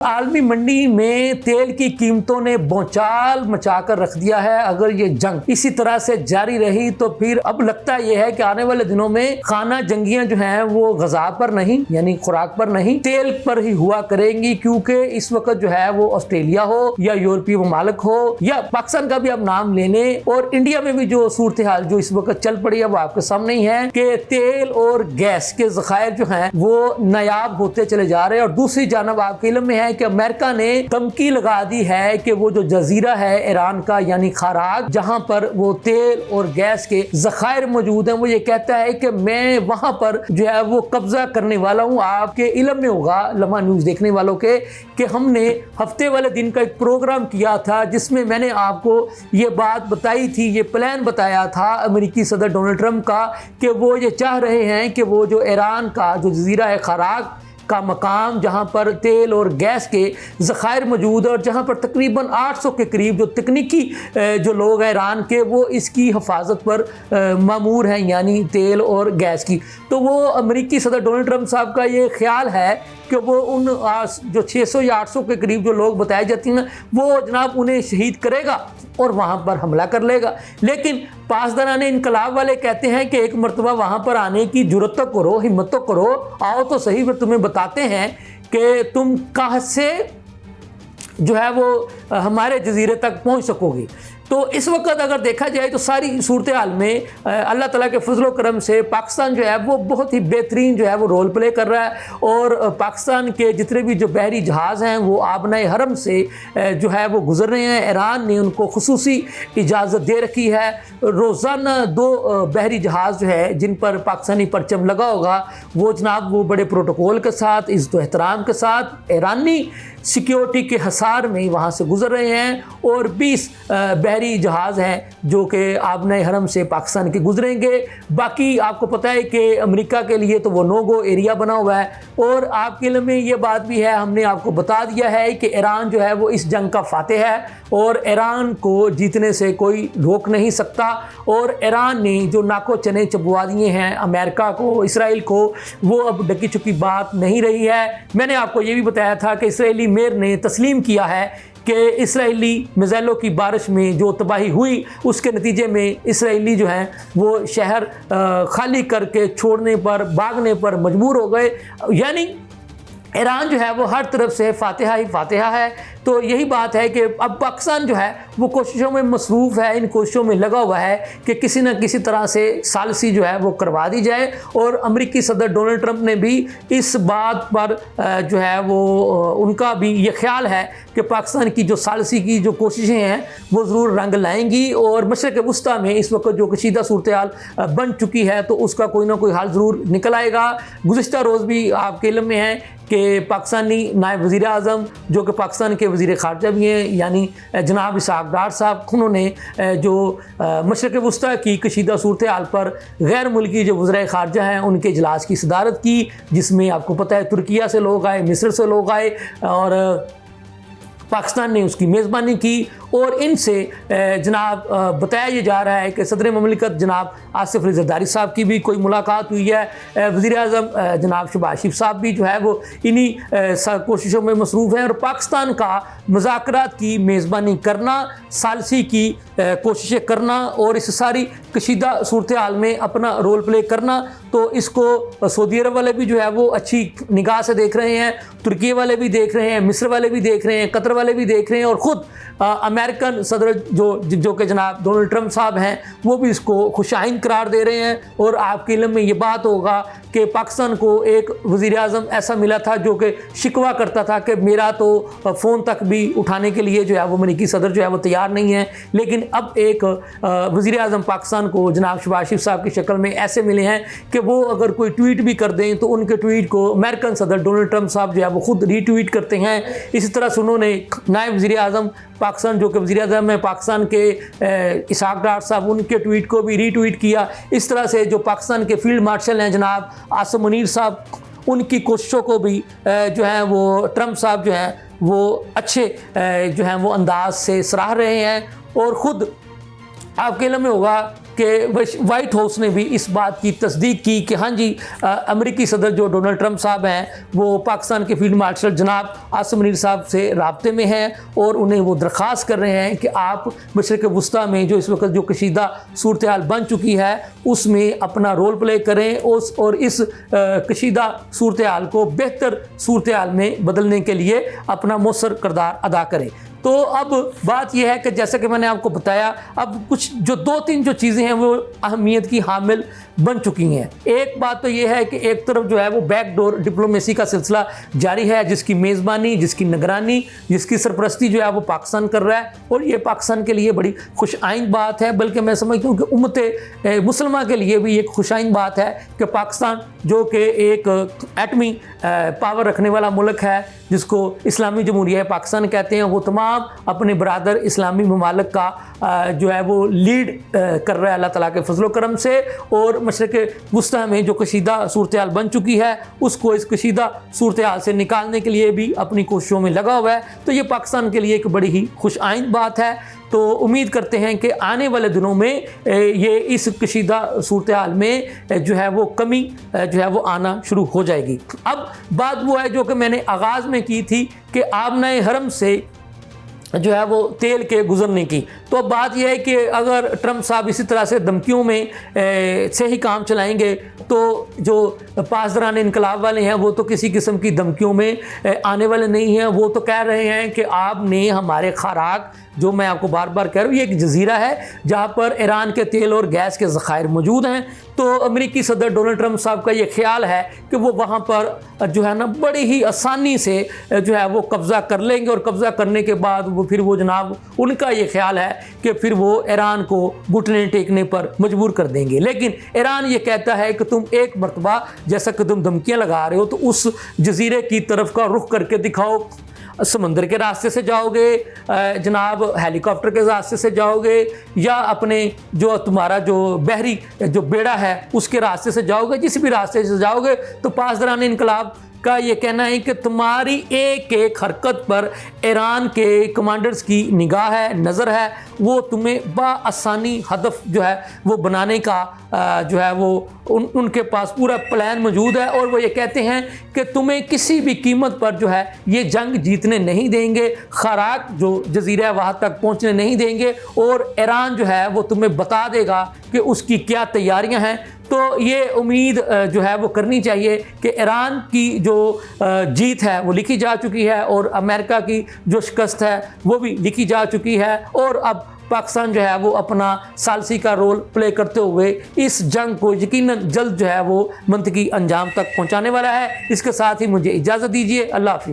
आलमी मंडी में तेल की कीमतों ने भौचाल मचाकर रख दिया है। अगर ये जंग इसी तरह से जारी रही तो फिर अब लगता यह है कि आने वाले दिनों में खाना जंगियां जो हैं वो गजा पर नहीं यानी खुराक पर नहीं तेल पर ही हुआ करेंगी, क्योंकि इस वक्त जो है वो ऑस्ट्रेलिया हो या यूरोपीय ममालिक हो या पाकिस्तान का भी अब नाम लेने और इंडिया में भी जो सूरत हाल जो इस वक्त चल पड़ी है वो आपके सामने ही है कि तेल और गैस के ज़खायर जो हैं वो नायाब होते चले जा रहे हैं। और दूसरी जानब आपके इल्म में है कि अमेरिका ने धमकी लगा दी है कि वो जो जजीरा है ईरान का यानी खाराक जहां पर वो तेल और गैस के ज़खायर मौजूद हैं, वो ये कहता है कि मैं वहां पर जो है वो कब्जा करने वाला हूं। आपके इल्म में होगा लम्हा न्यूज़ देखने वालों के कि हमने हफ्ते वाले दिन का एक प्रोग्राम किया था जिसमें मैंने आपको ये बात बताई थी, ये प्लान बताया था अमेरिकी सदर डोनाल्ड ट्रंप का कि वो ये चाह रहे हैं कि वो जो ईरान का जो जजीरा है खाराक का मकाम जहां पर तेल और गैस के ज़खायर मौजूद है और जहां पर तकरीबन 800 के करीब जो तकनीकी जो लोग हैं ईरान के वो इसकी हिफाजत पर मामूर हैं यानी तेल और गैस की। तो वो अमेरिकी सदर डोनाल्ड ट्रंप साहब का ये ख्याल है कि वो उन जो 600 या 800 के करीब जो लोग बताए जाते हैं वो जनाब उन्हें शहीद करेगा और वहाँ पर हमला कर लेगा। लेकिन पासदारान इनकलाब वाले कहते हैं कि एक मरतबा वहाँ पर आने की जुर्रत तो करो, हिम्मत तो करो, आओ तो सही, फिर तुम्हें बताते हैं कि तुम कहाँ से जो है वो हमारे जजीरे तक पहुँच सकोगे। तो इस वक्त अगर देखा जाए तो सारी सूरत हाल में अल्लाह ताला के फजलो करम से पाकिस्तान जो है वो बहुत ही बेहतरीन जो है वो रोल प्ले कर रहा है और पाकिस्तान के जितने भी जो बहरी जहाज़ हैं वो आबनाए हरम से जो है वो गुजर रहे हैं। ईरान ने उनको खुसूसी इजाज़त दे रखी है। रोज़ाना 2 बहरी जहाज़ जो है जिन पर पाकिस्तानी परचम लगा होगा वो जनाब वो बड़े प्रोटोकॉल के साथ इज़्ज़त व एहतराम के साथ ईरानी सिक्योरिटी के हसार में वहाँ से गुजर रहे हैं और 20 बहरी जहाज़ हैं जो कि आबनाए हरम से पाकिस्तान के गुजरेंगे। बाकी आपको पता है कि अमेरिका के लिए तो वो नो गो एरिया बना हुआ है। और आपके लिए में ये बात भी है, हमने आपको बता दिया है कि ईरान जो है वो इस जंग का फातेह है और ईरान को जीतने से कोई रोक नहीं सकता। और ईरान ने जो नाको चने चबवा दिए हैं अमेरिका को, इसराइल को, वो अब ढकी चुकी बात नहीं रही है। मैंने आपको ये भी बताया था कि इसराइली मेयर ने तस्लीम किया है कि इसराइली मिज़ाइलों की बारिश में जो तबाही हुई उसके नतीजे में इसराइली जो हैं वो शहर खाली करके छोड़ने पर, भागने पर मजबूर हो गए। यानी ईरान जो है वो हर तरफ से फातिहा ही फातिहा है। तो यही बात है कि अब पाकिस्तान जो है वो कोशिशों में मसरूफ़ है, इन कोशिशों में लगा हुआ है कि किसी न किसी तरह से सालसी जो है वो करवा दी जाए। और अमेरिकी सदर डोनाल्ड ट्रंप ने भी इस बात पर जो है वो उनका भी ये ख्याल है कि पाकिस्तान की जो सालसी की जो कोशिशें हैं वो ज़रूर रंग लाएंगी और मशरक़ वस्ता में इस वक्त जो कशीदा सूरत हाल बन चुकी है तो उसका कोई ना कोई हाल ज़रूर निकल आएगा। गुज़िश्ता रोज़ भी आपके इल्म में है कि पाकिस्तानी नायब वज़ीर आज़म जो कि पाकिस्तान के वज़ीर ख़ारजा भी हैं यानी जनाब इसहाक़ डार साहब, उन्होंने जो मशरक़ वस्ता की कशीदा सूरत हाल पर गैर मुल्की जो वज़ीर ख़ारजा हैं उनके इजलास की सदारत की, जिसमें आपको पता है तुर्किया से लोग आए, मिस्र से लोग आए और पाकिस्तान ने उसकी मेज़बानी की। और इनसे जनाब बताया ये जा रहा है कि सदर ममलिकत जनाब आसिफ अली ज़रदारी साहब की भी कोई मुलाकात हुई है। वज़ीर आज़म जनाब शहबाज शरीफ साहब भी जो है वो इन्हीं कोशिशों में मसरूफ़ हैं और पाकिस्तान का मुज़ाकरात की मेज़बानी करना, सालसी की कोशिशें करना और इस सारी कशीदा सूरत हाल में अपना रोल प्ले करना। तो इसको सऊदी अरब वाले भी जो है वो अच्छी निगाह से देख रहे हैं, तुर्की वाले भी देख रहे हैं, मिस्र वाले भी देख रहे हैं, कतर वाले भी देख रहे हैं और ख़ुद अमेरिकन सदर जो कि जनाब डोनाल्ड ट्रंप साहब हैं वो भी इसको खुशाइन करार दे रहे हैं। और आपके इल्म में ये बात होगा कि पाकिस्तान को एक वज़ीर आज़म ऐसा मिला था जो कि शिकवा करता था कि मेरा तो फ़ोन तक भी उठाने के लिए जो है वो अमेरिकी सदर जो है वो तैयार नहीं है। लेकिन अब एक वज़ीर आज़म पाकिस्तान को जनाब शहबाज शरीफ साहब की शक्ल में ऐसे मिले हैं कि वो अगर कोई ट्वीट भी कर दें तो उनके ट्वीट को अमेरिकन सदर डोनाल्ड ट्रंप साहब जो है वो ख़ुद रीट्वीट करते हैं। इसी तरह से उन्होंने नायब वज़ीर आज़म पाकिस्तान जो कि वज़ीर आज़म है पाकिस्तान के इसहाक़ डार साहब, उनके ट्वीट को भी रीट्वीट किया। इस तरह से जो पाकिस्तान के फील्ड मार्शल हैं जनाब आसिम मुनीर साहब, उनकी कोशिशों को भी जो है वो ट्रंप साहब जो हैं वो अच्छे जो हैं वो अंदाज से सराह रहे हैं। और ख़ुद आपके इल्म में होगा कि वाइट हाउस ने भी इस बात की तस्दीक की कि हाँ जी, अमेरिकी सदर जो डोनाल्ड ट्रंप साहब हैं वो पाकिस्तान के फील्ड मार्शल जनाब आसिम मुनीर साहब से राब्ते में हैं और उन्हें वो दरख्वास्त कर रहे हैं कि आप मशरिक़ वुस्ता में जो इस वक्त जो कशीदा सूरत हाल बन चुकी है उसमें अपना रोल प्ले करें और इस कशीदा सूरत हाल को बेहतर सूरत हाल में बदलने के लिए अपना मौसर किरदार अदा करें। तो अब बात यह है कि जैसा कि मैंने आपको बताया, अब कुछ जो 2-3 जो चीज़ें हैं वो अहमियत की हामिल बन चुकी हैं। एक बात तो यह है कि एक तरफ जो है वो बैकडोर डिप्लोमेसी का सिलसिला जारी है, जिसकी मेज़बानी, जिसकी निगरानी, जिसकी सरपरस्ती जो है वो पाकिस्तान कर रहा है और ये पाकिस्तान के लिए बड़ी खुश आइंद बात है। बल्कि मैं समझता हूँ कि उम्मत मुसलमान के लिए भी एक खुश आइंद बात है कि पाकिस्तान जो कि एक एटमी पावर रखने वाला मुल्क है, जिसको इस्लामी जमहूरिया पाकिस्तान कहते हैं, वो तमाम अपने बरादर इस्लामी ममालिक का जो है वो लीड कर रहा है अल्लाह ताला के फजलो करम से। और मशरिक़ वुस्ता में जो कशीदा सूरत हाल बन चुकी है उसको इस कशीदा सूरत हाल से निकालने के लिए भी अपनी कोशिशों में लगा हुआ है। तो ये पाकिस्तान के लिए एक बड़ी ही खुश आइंद बात है। तो उम्मीद करते हैं कि आने वाले दिनों में ये इस कशीदा सूरत हाल में जो है वो कमी जो है वो आना शुरू हो जाएगी। अब बात वो है जो कि मैंने आगाज़ में की थी कि आमनाए हरम से जो है वो तेल के गुजरने की। तो अब बात यह है कि अगर ट्रंप साहब इसी तरह से धमकियों में से ही काम चलाएंगे तो जो पासदारान इनकलाब वाले हैं वो तो किसी किस्म की धमकियों में आने वाले नहीं हैं। वो तो कह रहे हैं कि आपने हमारे खराक, जो मैं आपको बार बार कह रहा हूँ, ये एक जजीरा है जहाँ पर ईरान के तेल और गैस के ज़खायर मौजूद हैं। तो अमेरिकी सदर डोनाल्ड ट्रंप साहब का ये ख्याल है कि वो वहाँ पर जो है ना बड़ी ही आसानी से जो है वो कब्ज़ा कर लेंगे और कब्ज़ा करने के बाद वो फिर वो जनाब उनका ये ख्याल है कि फिर वो ईरान को घुटने टेकने पर मजबूर कर देंगे। लेकिन ईरान ये कहता है कि तुम एक मरतबा जैसा कि तुम धमकियाँ लगा रहे हो तो उस जजीरे की तरफ का रुख करके दिखाओ। समंदर के रास्ते से जाओगे, जनाब हेलीकॉप्टर के रास्ते से जाओगे, या अपने जो तुम्हारा जो बहरी जो बेड़ा है उसके रास्ते से जाओगे, जिस भी रास्ते से जाओगे तो पासदारान इनकलाब का ये कहना है कि तुम्हारी एक एक हरकत पर ईरान के कमांडर्स की निगाह है, नज़र है। वो तुम्हें बाआसानी हदफ जो है वो बनाने का जो है वो उनके पास पूरा प्लान मौजूद है। और वो ये कहते हैं कि तुम्हें किसी भी कीमत पर जो है ये जंग जीतने नहीं देंगे, खराक जो जजीरा वहाँ तक पहुँचने नहीं देंगे और ईरान जो है वो तुम्हें बता देगा कि उसकी क्या तैयारियाँ हैं। तो ये उम्मीद जो है वो करनी चाहिए कि ईरान की जो जीत है वो लिखी जा चुकी है और अमेरिका की जो शिकस्त है वो भी लिखी जा चुकी है। और अब पाकिस्तान जो है वो अपना सालसी का रोल प्ले करते हुए इस जंग को यकीनन जल्द जो है वो मंतकी अंजाम तक पहुंचाने वाला है। इसके साथ ही मुझे इजाज़त दीजिए। अल्लाह हाफिज़।